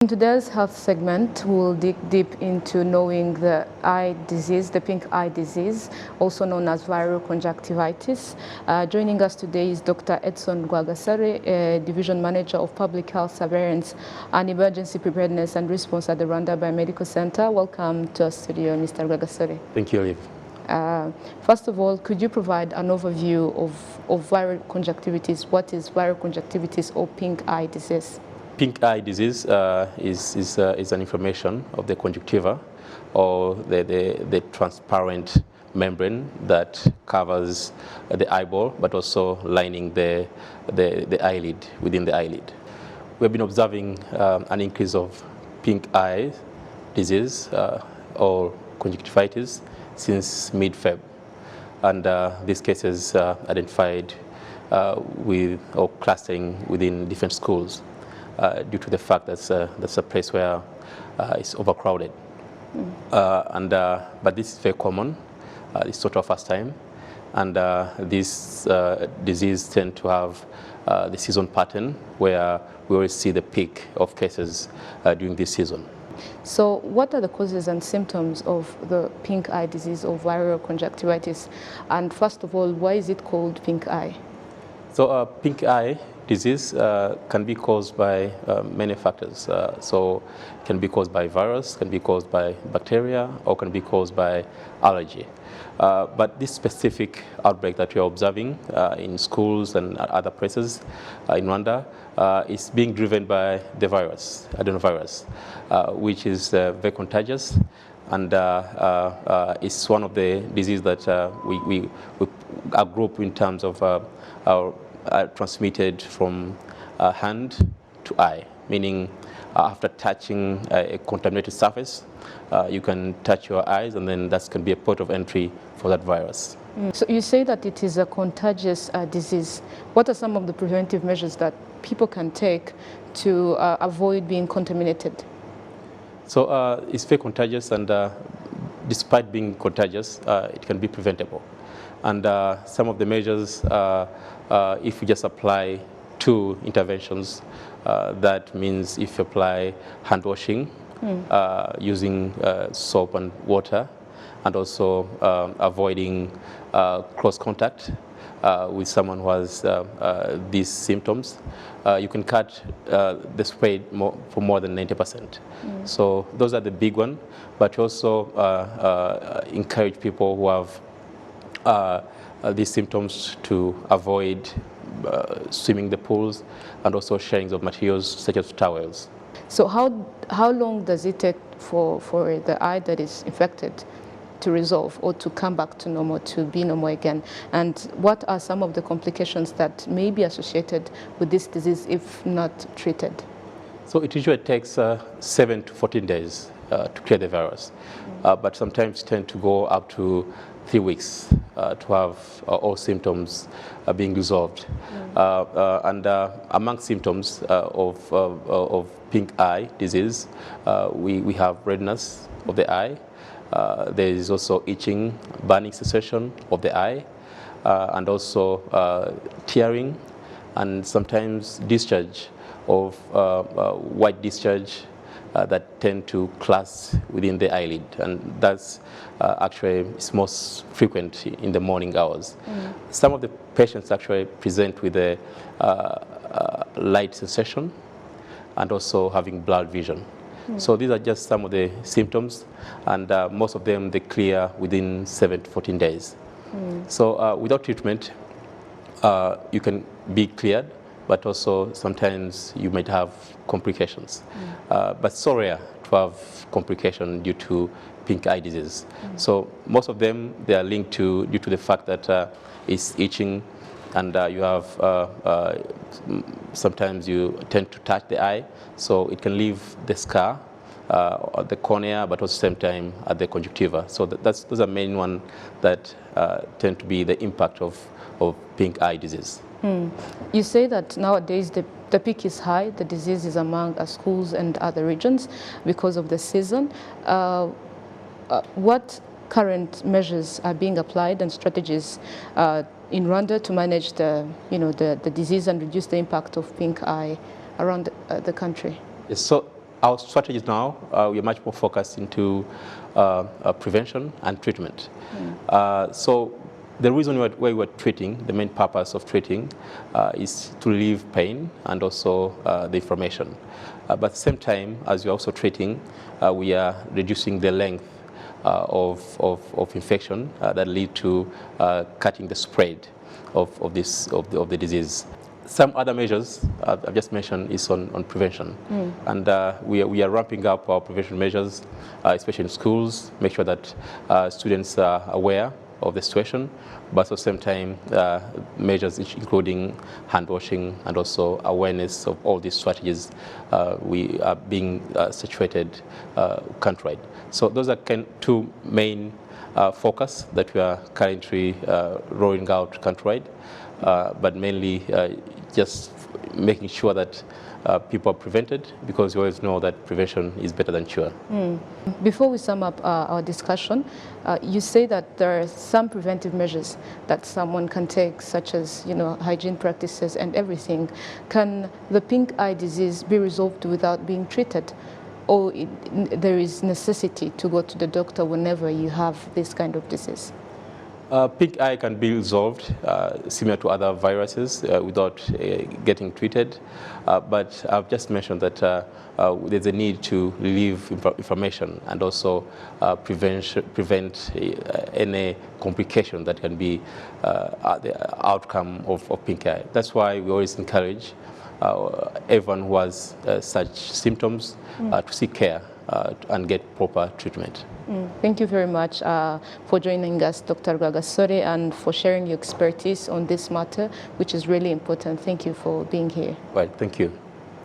In today's health segment, we'll dig deep into knowing the eye disease, the pink eye disease, also known as viral conjunctivitis. Joining us today is Dr. Edson Rwagasore, Division Manager of Public Health Surveillance and Emergency Preparedness and Response at the Rwanda Biomedical Center. Welcome to our studio, Mr. Rwagasore. Thank you, Olive. First of all, could you provide an overview of viral conjunctivitis? What is viral conjunctivitis or pink eye disease? Pink eye disease is an inflammation of the conjunctiva, or the transparent membrane that covers the eyeball, but also lining the eyelid, within the eyelid. We've been observing an increase of pink eye disease or conjunctivitis since mid-Feb. And these cases identified with or clustering within different schools. Due to the fact that that's a place where it's overcrowded. But this is very common. It's not our first time. And this disease tend to have the season pattern where we always see the peak of cases during this season. So what are the causes and symptoms of the pink eye disease or viral conjunctivitis? And first of all, why is it called pink eye? So pink eye disease can be caused by many factors. So it can be caused by virus, can be caused by bacteria, or can be caused by allergy. But this specific outbreak that we are observing in schools and other places in Rwanda is being driven by the virus, adenovirus, which is very contagious. And it's one of the diseases that we are grouped in terms of our transmitted from hand to eye, meaning after touching a contaminated surface, you can touch your eyes, and then that can be a port of entry for that virus. So you say that it is a contagious disease. What are some of the preventive measures that people can take to avoid being contaminated? So it's very contagious, and despite being contagious, it can be preventable. And some of the measures, if we just apply 2 interventions, that means if you apply hand washing using soap and water, and also avoiding close contact with someone who has these symptoms, you can cut the spread for more than 90%. So those are the big ones, but also encourage people who have these symptoms to avoid swimming the pools, and also sharing of materials such as towels. So how long does it take for the eye that is infected to resolve or to come back to normal, to be normal again? And what are some of the complications that may be associated with this disease if not treated? So it usually takes 7 to 14 days to clear the virus, but sometimes tend to go up to 3 weeks to have all symptoms being resolved. And among symptoms of pink eye disease, we have redness of the eye. There is also itching, burning sensation of the eye, and also tearing, and sometimes discharge of white discharge that tend to cluster within the eyelid, and that's actually is most frequent in the morning hours. Some of the patients actually present with a light sensation and also having blurred vision. So these are just some of the symptoms, and most of them they clear within 7 to 14 days. So without treatment, you can be cleared, but also sometimes you might have complications. But so rare to have complication due to pink eye disease. So most of them, they are linked due to the fact that it's itching, and you have sometimes you tend to touch the eye, so it can leave the scar at the cornea, but also same time at the conjunctiva. So those are main ones that tend to be the impact of pink eye disease. You say that nowadays the peak is high, the disease is among schools and other regions because of the season. What current measures are being applied and strategies in Rwanda to manage the disease and reduce the impact of pink eye around the country? So our strategies now, we are much more focused into prevention and treatment. So the reason why we're treating, the main purpose of treating, is to relieve pain and also the inflammation. But at the same time, as we're also treating, we are reducing the length of infection that lead to cutting the spread of the disease. Some other measures I've just mentioned is on prevention, and we are ramping up our prevention measures, especially in schools. Make sure that students are aware of the situation, but at the same time, measures including hand washing and also awareness of all these strategies we are being situated countrywide. So those are two main focus that we are currently rolling out countrywide, but mainly just making sure that people are prevented, because we always know that prevention is better than cure. Before we sum up our discussion, you say that there are some preventive measures that someone can take, such as hygiene practices and everything. Can the pink eye disease be resolved without being treated, or there is necessity to go to the doctor whenever you have this kind of disease? Pink eye can be resolved similar to other viruses without getting treated, but I've just mentioned that there's a need to relieve inflammation and also prevent any complication that can be the outcome of pink eye. That's why we always encourage everyone who has such symptoms to seek care and get proper treatment. Thank you very much for joining us, Dr. Rwagasore, and for sharing your expertise on this matter, which is really important. Thank you for being here. Right, thank you.